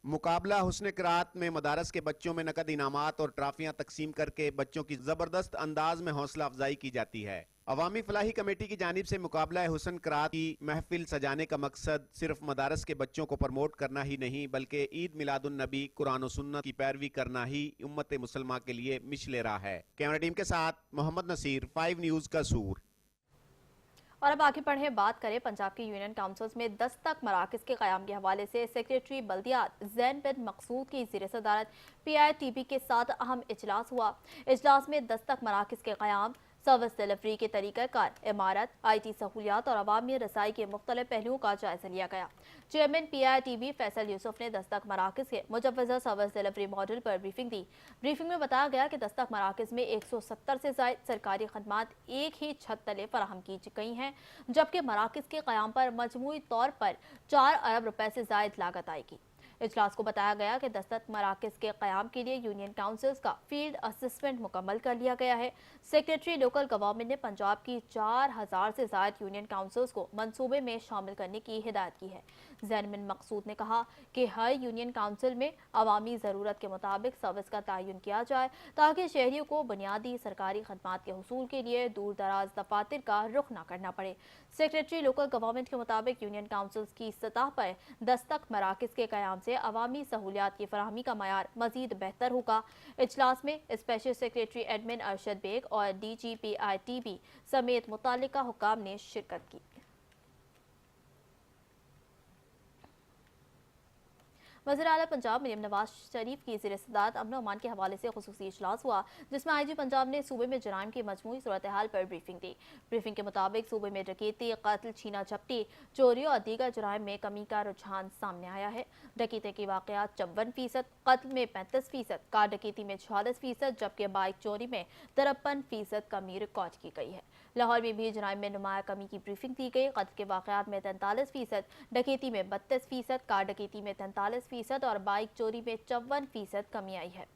मुकाबला हुस्न क़िराअत में मदारस के बच्चों में नकद इनामात और ट्राफियां तकसीम करके बच्चों की जबरदस्त अंदाज में हौसला अफजाई की जाती है। अवामी फलाही कमेटी की जानिब से मुकाबला हुस्न क़िराअत की महफिल सजाने का मकसद सिर्फ मदारस के बच्चों को प्रमोट करना ही नहीं बल्कि ईद मिलादुन नबी कुरान और सुन्नत की पैरवी करना ही उम्मत मुसलमान के लिए मिशले राह है। कैमरा टीम के साथ मोहम्मद नसीर, 5 न्यूज़ कसूर। और अब आगे बढ़े बात करें पंजाब की यूनियन काउंसिल्स में दस्तक मराकज़ के क़याम के हवाले से सेक्रेटरी बल्दियात ज़ैन बिन मकसूद की ज़ेर सदारत PITB के साथ अहम इजलास हुआ। इजलास में दस्तक मराकज़ के क़याम, सर्विस डिलीवरी के तरीक़ाकार, इमारत, IT सहूलियात और अवामी रसाई के मुख्तलिफ पहलुओं का जायज़ा लिया गया। चेयरमैन PITB फैसल यूसुफ ने दस्तक मराकज़ के मुजव्वज़ा सर्विस डिलीवरी मॉडल पर ब्रीफिंग दी। ब्रीफिंग में बताया गया कि दस्तक मराकज़ में 170 से ज़ायद सरकारी खदमात एक ही छत तले फराहम की गई हैं, जबकि मराकज़ के क़याम पर मजमूई तौर पर 4 अरब रुपए से ज़ायद लागत आएगी। इजलास को बताया गया कि दस्तक मराकज़ के क़याम के लिए यूनियन काउंसिल्स का फील्ड असेसमेंट मुकम्मल कर लिया गया है। सेक्रेटरी लोकल गवर्नमेंट ने पंजाब की 4000 से ज़ायद यूनियन काउंसिल्स को मंसूबे में शामिल करने की हिदायत की है। ज़ैन बिन मकसूद ने कहा कि हर यूनियन काउंसिल में अवामी ज़रूरत के मुताबिक सर्विस का तयन किया जाए ताकि शहरियों को बुनियादी सरकारी खदमात के हुसूल के लिए दूर दराज दफातर का रुख न करना पड़े। सेक्रेटरी लोकल गवर्नमेंट के मुताबिक यूनियन काउंसिल्स की सतह पर दस्तक मराकज़ के क़याम से अवामी सहूलियात की फराहमी का मयार मज़ीद बेहतर होगा। इजलास में special secretary admin Arshad Baig और DG PITB समेत मुतालिका हुक्काम ने शिरकत की। वज़ीर आला पंजाब मरियम नवाज शरीफ की ज़ेर सदारत अमन अमान के हवाले से खुसूसी इजलास हुआ, जिसमें IG पंजाब ने सूबे में जराइम की मजमूई सूरत हाल पर ब्रीफिंग दी। ब्रीफिंग के मुताबिक सूबे में डकैती, कत्ल, छीना झपटी, चोरी और दीगर जराइम में कमी का रुझान सामने आया है। डकैती के वाक़यात 54%, कत्ल में 35%, कार डकैती में 46%, जबकि बाइक चोरी में 53% कमी रिकॉर्ड की गई है। लाहौर में भी जराइम में नुमाया कमी की ब्रीफिंग दी गई। कत्ल के वाक़यात में 43%, डकैती में 32%, कार डकैती में 43% और बाइक चोरी में 54% कमी आई है।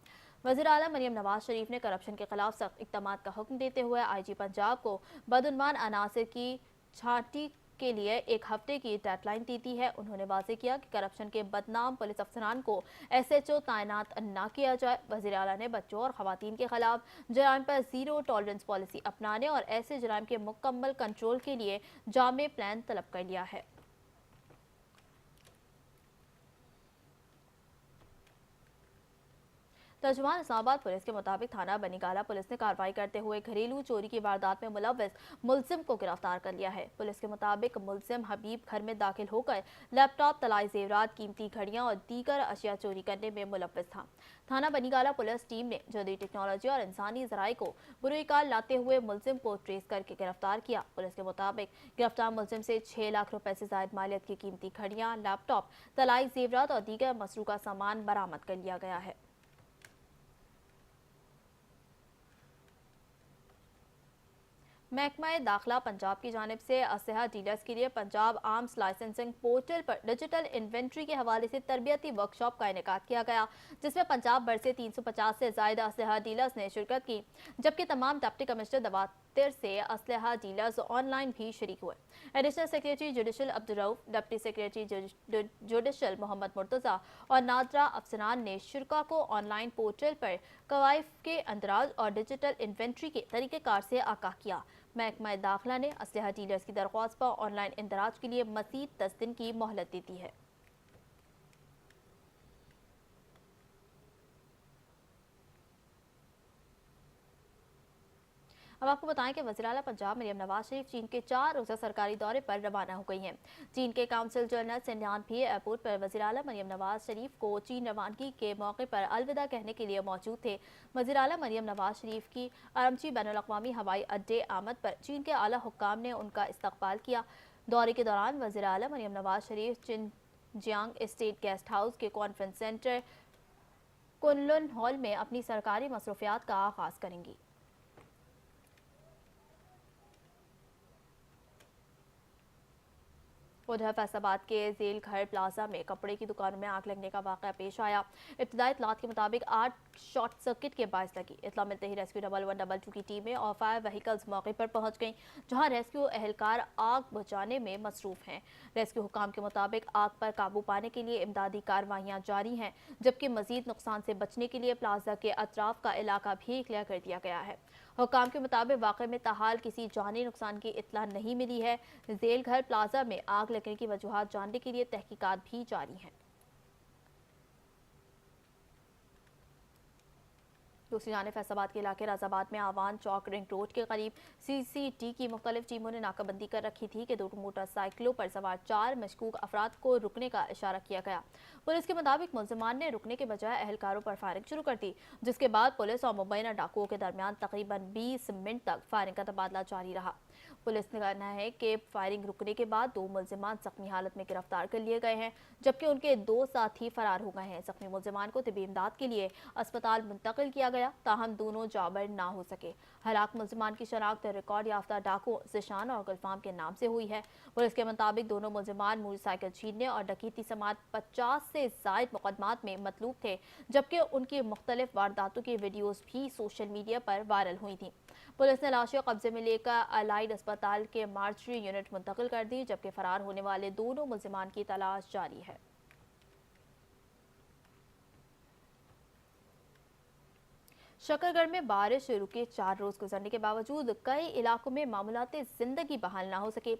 वज़ीर आला मरियम नवाज शरीफ ने करप्शन के खिलाफ सख्त इक़दामात का हुक्म देते हुए IG पंजाब को बदउनवान अनासर की छांटी के लिए 1 हफ्ते की डेडलाइन दी थी है। उन्होंने वाज़ेह किया कि करप्शन के बदनाम पुलिस अफसरान को SHO तैनात न किया जाए। वज़ीर आला ने बच्चों और ख़वातीन के खिलाफ जराइम पर ज़ीरो टॉलरेंस पॉलिसी अपनाने और ऐसे जराइम के मुकम्मल कंट्रोल के लिए जामे प्लान तलब कर लिया है। तर्जुमान इस्लामाबाद पुलिस के मुताबिक थाना बनीगाला पुलिस ने कार्रवाई करते हुए घरेलू चोरी की वारदात में मुलव्वस मुलजिम को गिरफ्तार कर लिया है। पुलिस के मुताबिक मुलजिम हबीब घर में दाखिल होकर लैपटॉप, तलाई जेवरात, कीमती घड़ियां और दीगर अशिया चोरी करने में मुलव्वस था। थाना बनीगाला पुलिस टीम ने जदीद टेक्नोलॉजी और इंसानी ज़राए को बुरुकार लाते हुए मुलजिम को ट्रेस करके गिरफ्तार किया। पुलिस के मुताबिक गिरफ्तार मुलजिम से 6 लाख रुपए से ज़ायद मालियत की कीमती घड़ियां, लैपटॉप, तलाई जेवरात और दीगर मसरूका सामान बरामद कर लिया गया है। महकमा दाखिला पंजाब की जानिब से असलहा डीलर्स के लिए पंजाब आर्म्स लाइसेंसिंग पोर्टल पर डिजिटल इन्वेंट्री के हवाले से तरबियती वर्कशॉप का इनेकाद किया गया, जिसमें पंजाब भर से 350 से ज़ायद असलहा डीलर्स ने शिरकत की, जबकि तमाम डिप्टी कमिश्नर दवातर से असलहा डीलर्स ऑनलाइन भी शरीक हुए। Additional secretary judicial Abdul Rauf, deputy secretary judicial Mohammad Murtaza और नादरा अफसरान ने शुरा को ऑनलाइन पोर्टल पर कवायद के अंदराज और डिजिटल इन्वेंट्री के तरीक़ेकार से आगाह किया। महकमा दाखिला ने असलहा डीलर्स की दरख्वास्त पर ऑनलाइन इंदराज के लिए मज़ीद 10 दिन की मोहलत दी दी है। अब आपको बताएं कि वज़ीर आला पंजाब मरियम नवाज शरीफ चीन के 4 रोज़ा सरकारी दौरे पर रवाना हो गई हैं। चीन के काउंसिल जनरल सिन्यान भी एयरपोर्ट पर वज़ीर आला मरियम नवाज शरीफ को चीन रवानगी के मौके पर अलविदा कहने के लिए मौजूद थे। वज़ीर आला मरियम नवाज शरीफ की अरमची बैनुल-अक़वामी हवाई अड्डे आमद पर चीन के आला हुक्काम ने उनका इस्तकबाल किया। दौरे के दौरान वज़ीर आला Maryam Nawaz Sharif चिनजियांग state guest house के कॉन्फ्रेंस सेंटर कुनलुन हॉल में अपनी सरकारी मसरूफियात का आगाज़ करेंगी। उधर फैसलाबाद के जेल घर प्लाजा में कपड़े की दुकान में आग लगने का वाक़या पेश आया। इब्तदाई इत्तलात के मुताबिक 8 शॉर्ट सर्किट के बायस लगी। इत्तला मिलते ही रेस्क्यू 1122 की टीमें और फायर व्हीकल्स मौके पर पहुंच गईं, जहां रेस्क्यू एहलकार आग बुझाने में मसरूफ हैं। रेस्क्यू हुकाम के मुताबिक आग पर काबू पाने के लिए इमदादी कार्रवाइयां जारी हैं, जबकि मजीद नुकसान से बचने के लिए प्लाजा के अतराफ का इलाका भी क्लियर कर दिया गया है। हुकाम के मुताबिक वाक़े में ताहाल किसी जानी नुकसान की इत्तला नहीं मिली है। जेल घर प्लाजा में आग लगने की वजूहात जानने के लिए तहकीकात भी जारी हैं। दूसरी जानिब फैसलाबाद के इलाके राजाबाद में आवान चौक रिंग रोड के करीब CCT की मुख्तलिफ टीमों ने नाकाबंदी कर रखी थी कि 2 मोटरसाइकिलों पर सवार 4 मशकूक अफराद को रुकने का इशारा किया गया। पुलिस के मुताबिक मुलजिमान ने रुकने के बजाय अहलकारों पर फायरिंग शुरू कर दी, जिसके बाद पुलिस और मुबैना डाकुओं के दरमियान तकरीबन 20 मिनट तक फायरिंग का तबादला जारी रहा। पुलिस ने कहना है कि फायरिंग रुकने के बाद 2 मुलजिमान जख्मी हालत में गिरफ्तार कर लिए गए हैं, जबकि उनके 2 साथी फरार हो गए हैं। जख्मी मुलजिमान को तिबी इमदाद के लिए अस्पताल मुंतकिल किया गया, ताहम दोनों जाबर ना हो सके। हलाक मुलजिमान की शनाख्त रिकॉर्ड याफ्ता डाकुओं ज़िशान और गुलफाम के नाम से हुई है। पुलिस के मुताबिक दोनों मुलजिमान मोटरसाइकिल छीनने और डकैती समेत 50 से ज़ायद मुकदमात में मतलूब थे, जबकि उनकी मुख्तलिफ वारदातों की वीडियोज़ भी सोशल मीडिया पर वायरल हुई थी। पुलिस ने लाशें कब्जे में लेकर अलाइड अस्पताल के मार्चरी यूनिट मुंतकिल कर दी, जबकि फरार होने वाले दोनों मुलजिमान की तलाश जारी है। शकरगढ़ में बारिश रुके 4 रोज गुजरने के बावजूद कई इलाकों में मामूलाते जिंदगी बहाल ना हो सके।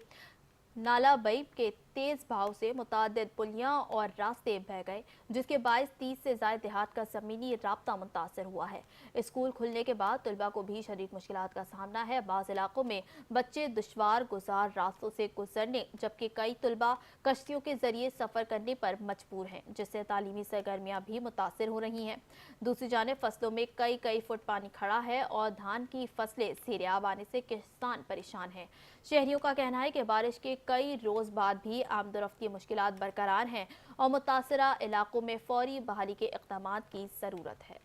नाला बई के तेज बहाव से मुतादिद पुलियां और रास्ते बह गए, जिसके बायस 30 से ज्यादा देहात का जमीनी राब्ता मुतासर हुआ है। स्कूल खुलने के बाद तलबा को भी शदीद मुश्किलात का सामना है। बाज़ इलाकों में बच्चे दुश्वार गुजार रास्तों से गुजरने, जबकि कई तलबा कश्तियों के जरिए सफ़र करने पर मजबूर हैं, जिससे तालीमी सरगर्मियाँ भी मुतासर हो रही हैं। दूसरी जानिब फसलों में कई फुट पानी खड़ा है और धान की फसलें सेरियाब आने से किसान परेशान हैं। शहरियों का कहना है कि बारिश के कई रोज बाद भी आमदोरफ्त की मुश्किलात बरकरार हैं और मुतासरा इलाकों में फौरी बहाली के इक़दामात की ज़रूरत है।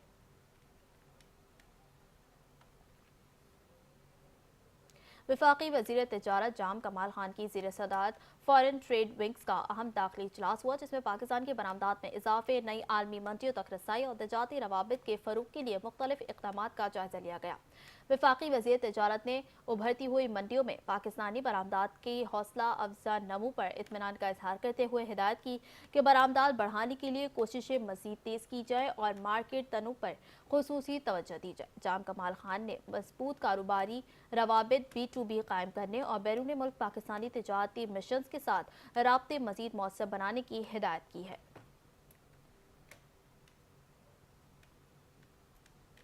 वफाकी वज़ीर तिजारत जाम कमाल खान की ज़ेर सदारत फॉरेन ट्रेड विंग्स का अहम दाखिली इजलास हुआ, जिसमें पाकिस्तान की बरामदात में इजाफे, नई आलमी मंडियों तक रसाई और तजारती रवाबित के फ़रोग़ के लिए मुख्तलिफ इक़दामात का जायज़ा लिया गया। वफाकी वज़ीर तिजारत ने उभरती हुई मंडियों में पाकिस्तानी बरामदात की हौसला अफजा नमू पर इत्मीनान का इजहार करते हुए हिदायत की कि बरामदात बढ़ाने के लिए कोशिशें मज़ीद तेज़ की जाए और मार्केट तनू पर खुसूसी तवज्जो दी जाए। जाम कमाल खान ने मजबूत कारोबारी रवाबित B2B कायम करने और बैरून मुल्क पाकिस्तानी तिजारती मिशन के साथ राब्ते मज़ीद मौसर बनाने की हिदायत की है।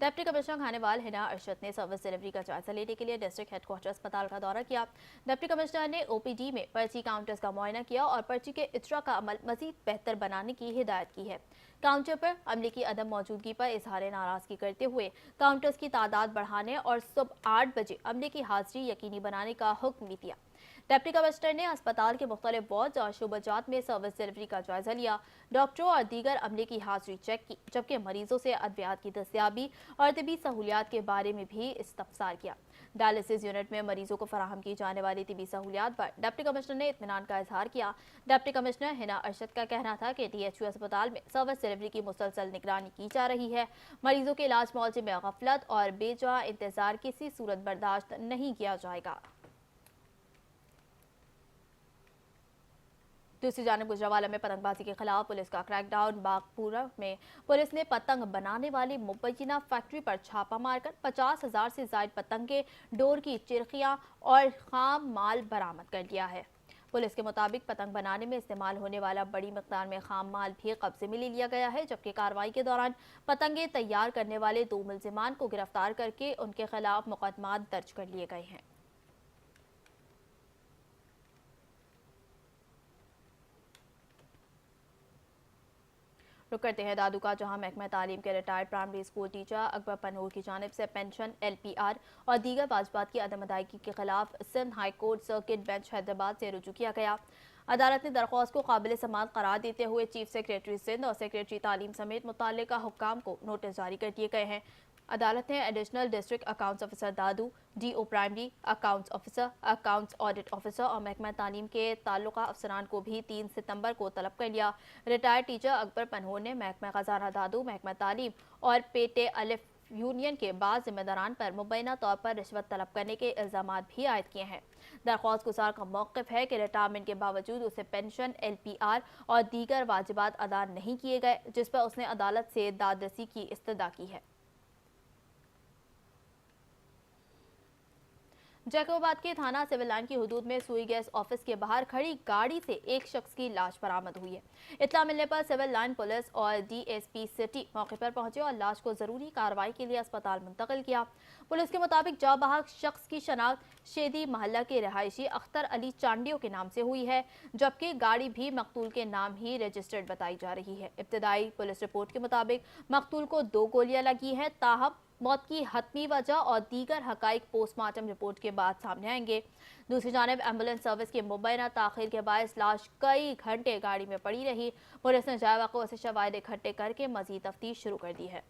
डिप्टी कमिश्नर खानेवाल हिना अरशद ने सर्विस डिलीवरी का जायजा लेने के लिए डिस्ट्रिक्ट हेडक्वार्टर अस्पताल का दौरा किया। डिप्टी कमिश्नर ने OPD में पर्ची काउंटर्स का मुआयना किया और पर्ची के इजरा का अमल मजीद बेहतर बनाने की हिदायत की है। काउंटर पर अमले की अदम मौजूदगी पर इजहार नाराजगी करते हुए काउंटर्स की तादाद बढ़ाने और सुबह 8 बजे अमले की हाजिरी यकीनी बनाने का हुक्म भी दिया। डिप्टी कमिश्नर ने अस्पताल के मुख्तलिफ वार्ड और शोबाजात में सर्विस डिलीवरी का जायजा लिया, डॉक्टरों और दीगर अमले की हाजिरी चेक की, जबकि मरीजों से अद्वियात की दस्तियाबी और तिबी सहूलियात के बारे में भी इस्तफसार किया। डायलिसिस यूनिट में मरीजों को फराहम की जाने वाली तिबी सहूलियात पर डिप्टी कमिश्नर ने इत्मीनान का इजहार किया। डिप्टी कमिश्नर हिना अरशद का कहना था कि DHU अस्पताल में सर्विस डिलीवरी की मुसलसल निगरानी की जा रही है। मरीजों के इलाज मुआवजे में गफलत और बेजा इंतजार किसी सूरत बर्दाश्त नहीं किया जाएगा। दूसरी जानिब गुजरावाला में पतंगबाजी के खिलाफ पुलिस का क्रैकडाउन। बागपुरा में पुलिस ने पतंग बनाने वाली मुबैना फैक्ट्री पर छापा मारकर 50,000 से ज्यादा पतंगे, डोर की चिरखियां और खाम माल बरामद कर लिया है। पुलिस के मुताबिक पतंग बनाने में इस्तेमाल होने वाला बड़ी मिकदार में खाम माल भी कब्जे में ले लिया गया है, जबकि कार्रवाई के दौरान पतंगे तैयार करने वाले 2 मुलजिमान को गिरफ्तार करके उनके खिलाफ मुकदमा दर्ज कर लिए गए हैं। रुक करते हैं दादूका, जहां महकमा तालीम के retired primary school teacher Akbar Panoor की जानिब से पेंशन, LPR और दीगर वाजिबात की अदम अदायगी के खिलाफ Sindh high court circuit bench Hyderabad से रुजू किया गया। अदालत ने दरख्वास्त को काबिल समाअत करार देते हुए चीफ सेक्रेटरी सिंध और सेक्रेटरी तालीम समेत मुतल्लिका हुक्काम को नोटिस जारी कर दिए गए हैं। अदालत ने additional district accounts officer Dadu, DO primary, accounts officer, accounts audit officer और महकमा तालीम के ताल्लुका अफसरान को भी 3 सितंबर को तलब कर लिया। रिटायर्ड टीचर अकबर पनहोर ने महकमा खजाना दादू, महकमा तालीम और पेटे अलिफ यूनियन के बाद जिम्मेदारान पर मुबैना तौर पर रिश्वत तलब करने के इल्जामात भी आयद किए हैं। दरख्वास्त गुजार का मौक़िफ़ है कि रिटायरमेंट के बावजूद उसे पेंशन, LPR और दीगर वाजिबात अदा नहीं किए गए, जिस पर उसने अदालत से दादरसी की इस्तदा की है। जैकोबाद के थाना सिविल लाइन की हुदूद में सुई गैस ऑफिस के बाहर खड़ी गाड़ी से एक शख्स की लाश बरामद हुई है। इत्तला मिलने पर सिविल लाइन पुलिस और DSP सिटी मौके पर पहुंचे और लाश को जरूरी कार्रवाई के लिए अस्पताल मुंतकिल किया। पुलिस के मुताबिक जाबहक शख्स की शनाख्त शेदी महल्ला के रहायशी अख्तर अली चांडियों के नाम से हुई है, जबकि गाड़ी भी मकतूल के नाम ही रजिस्टर्ड बताई जा रही है। इब्तदाई पुलिस रिपोर्ट के मुताबिक मकतूल को 2 गोलियां लगी हैं, ताहम मौत की हतमी वजह और दीगर हकाइक पोस्टमार्टम रिपोर्ट के बाद सामने आएंगे। दूसरी जानिब एम्बुलेंस सर्विस के मुबैना ताखिर के बायस लाश कई घंटे गाड़ी में पड़ी रही। पुलिस ने जाए वक़्त से शवाहिद इकट्ठे करके मजीद तफ्तीश शुरू कर दी है।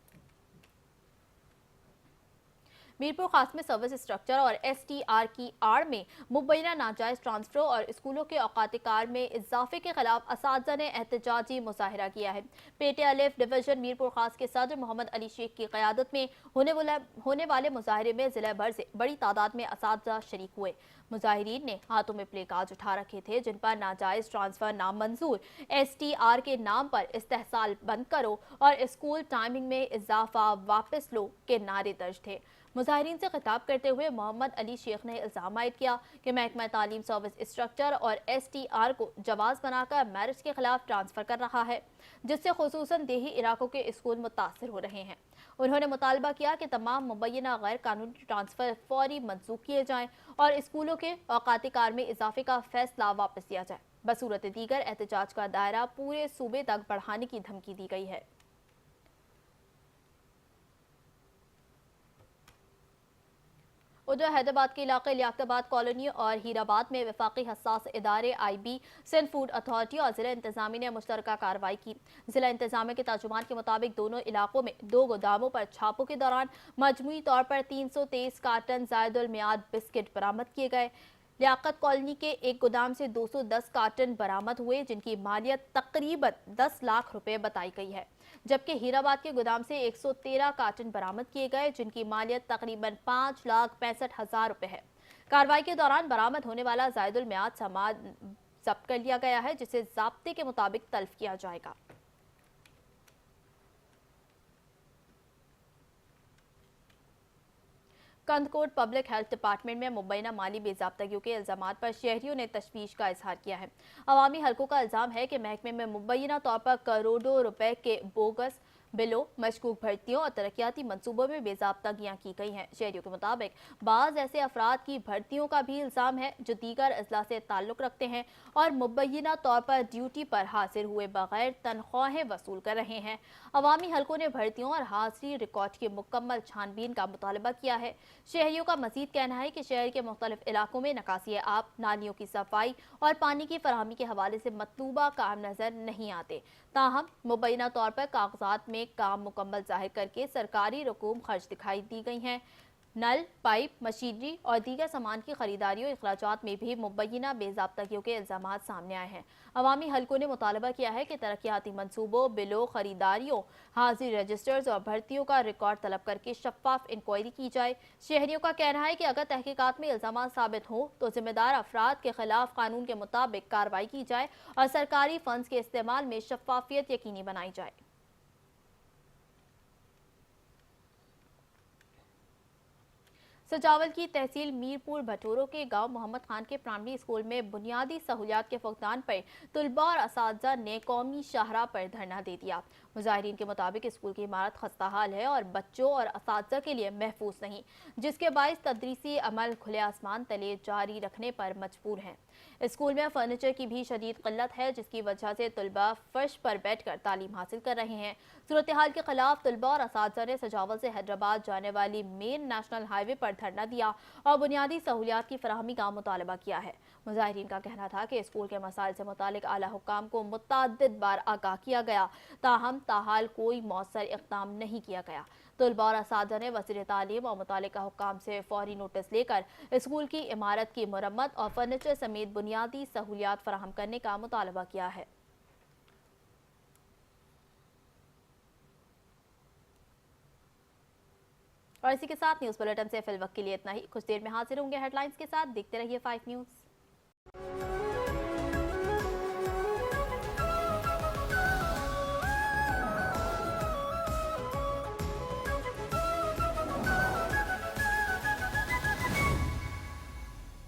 मीरपुर खास में सर्विस स्ट्रक्चर और STR की आड़ में मुबैना नाजायज ट्रांसफर और स्कूलों के औकात कार में इजाफे के खिलाफ असातिज़ा ने एहतजाजी मुजाहिरा किया है। पेटे अलिफ डिवीजन मीरपुर खास के सदर मोहम्मद अली शेख की क़यादत में होने वाले मुजाहिरे में जिला भर से बड़ी तादाद में असातिज़ा शरीक हुए। मुजाहिरीन ने हाथों में प्ले कार्ड उठा रखे थे जिन पर नाजायज ट्रांसफर नामंजूर, STR के नाम पर इस्तेहसाल बंद करो और स्कूल टाइमिंग में इजाफा वापस लो के नारे दर्ज थे। मुजाहिरीन से खिताब करते हुए मोहम्मद अली शेख ने इल्जाम आयद किया कि महकमा तालीम सर्विस स्ट्रक्चर और STR को जवाज बनाकर मैरिज के खिलाफ ट्रांसफर कर रहा है, जिससे खुसूसन देही इलाकों के स्कूल मुतासर हो रहे हैं। उन्होंने मुतालबा किया कि तमाम मुबैना गैर कानूनी ट्रांसफर फौरी मंसूख किए जाएं और स्कूलों के औकात कार में इजाफे का फैसला वापस लिया जाए। बसूरत दीगर एहतजाज का दायरा पूरे सूबे तक बढ़ाने की धमकी दी गई है। उधर हैदराबाद के इलाके लियाकताबाद कॉलोनी और हीराबाद में वफाकी हसास इदारे IB, सिंध फूड अथॉरिटी और जिला इंतजामी ने मुश्तरका कार्रवाई की। जिला इंतजामी के तर्जुमान के मुताबिक दोनों इलाकों में 2 गोदामों पर छापों के दौरान मजमूई तौर पर 323 कार्टन जायदुल मियाद बिस्किट बरामद किए गए। लियाकत कॉलोनी के एक गोदाम से 210 कार्टन बरामद हुए, जिनकी मालियत तकरीबन 10 लाख रुपए बताई गई है, जबकि हीराबाद के गोदाम से 113 कार्टन बरामद किए गए, जिनकी मालियत तकरीबन 5,65,000 रुपए है। कार्रवाई के दौरान बरामद होने वाला जायदुल मियाद सामान जब्त कर लिया गया है, जिसे ज़ाब्ते के मुताबिक तल्फ किया जाएगा। कंदकोट पब्लिक हेल्थ डिपार्टमेंट में मुबैना माली बेज़ाब्तगियों के इल्जामात पर शहरियों ने तशवीश का इजहार किया है। अवामी हलकों का इल्जाम है कि महकमे में मुबैना तौर पर करोड़ों रुपए के बोगस बिलों, मशकूक भर्तियों और तरक्याती मंसूबों में बेज़ाब्तगियाँ की गई हैं। शहरियों के मुताबिक बाज़ ऐसे अफराद की भर्तियों का भी इल्ज़ाम है जो दीगर अजला से ताल्लुक़ रखते हैं और मुबैना तौर पर ड्यूटी पर हाजिर हुए बगैर तनख्वाहें वसूल कर रहे हैं। अवामी हलकों ने भर्तियों और हाजिरी रिकॉर्ड की मुकम्मल छानबीन का मुतालबा किया है। शहरियों का मजीद कहना है कि शहर के मुख्तलिफ इलाकों में निकासी आब, नालियों की सफाई और पानी की फराहमी के हवाले से मतलूबा काम नजर नहीं आते। ताहम मुबैना तौर पर कागजात में काम मुकम्मल जाहिर करके सरकारी रकूम खर्च दिखाई दी गई हैं। नल, पाइप, मशीनरी और दीगर सामान की खरीदारी और अखराजात में भी मुबैना बेज़ाब्तगियों के इल्जामात सामने आए हैं। अवामी हलकों ने मुतालबा किया है कि तरक्याती मंसूबों, बिलों, खरीदारियों, हाजिरी रजिस्टर्स और भर्तियों का रिकॉर्ड तलब करके शफाफ इंक्वायरी की जाए। शहरियों का कहना है कि अगर तहकीकात में इल्जामात साबित हों तो जिम्मेदार अफराद के खिलाफ कानून के मुताबिक कार्रवाई की जाए और सरकारी फंड्स के इस्तेमाल में शफाफियत यकीनी बनाई जाए। सजावल की तहसील मीरपुर भटोरो के गांव मोहम्मद खान के प्राइमरी स्कूल में बुनियादी सहूलियात के फुकदान पर तुलबा और असातिज़ा ने कौमी शाहरा पर धरना दे दिया। मुजाहिरीन के मुताबिक स्कूल की इमारत खस्ता हाल है और बच्चों और असातिज़ा के लिए महफूज नहीं, जिसके बायस तदरीसी अमल खुले आसमान तले जारी रखने पर मजबूर हैं। स्कूल में फर्नीचर की भी शदीद किल्लत है, जिसकी वजह से तुलबा फर्श पर बैठकर तालीम हासिल कर रहे हैं। सूरत हाल के खिलाफ तुलबा और असातिज़ा ने सजावल से हैदराबाद जाने वाली मेन नेशनल हाईवे पर धरना दिया और बुनियादी सहूलियात की फराहमी का मुतालबा किया है। मुजाहिरीन का कहना था कि स्कूल के मसाइल से मुतालिक आला हुक्काम को मुतअद्दिद बार आगाह किया गया, ताहम ताहाल कोई मौसर इक़दाम नहीं किया गया। तलबा और असातिज़ा ने वज़ीर तालीम और मुतालिका हुक्काम से फौरी नोटिस लेकर स्कूल की इमारत की मरम्मत और फर्नीचर समेत बुनियादी सहूलियात फराहम करने का मुतालबा किया है। और इसी के साथ न्यूज़ बुलेटिन से फिल वक्त के लिए इतना ही। कुछ देर में हाजिर होंगे हेडलाइंस के साथ। देखते रहिए 5 न्यूज़।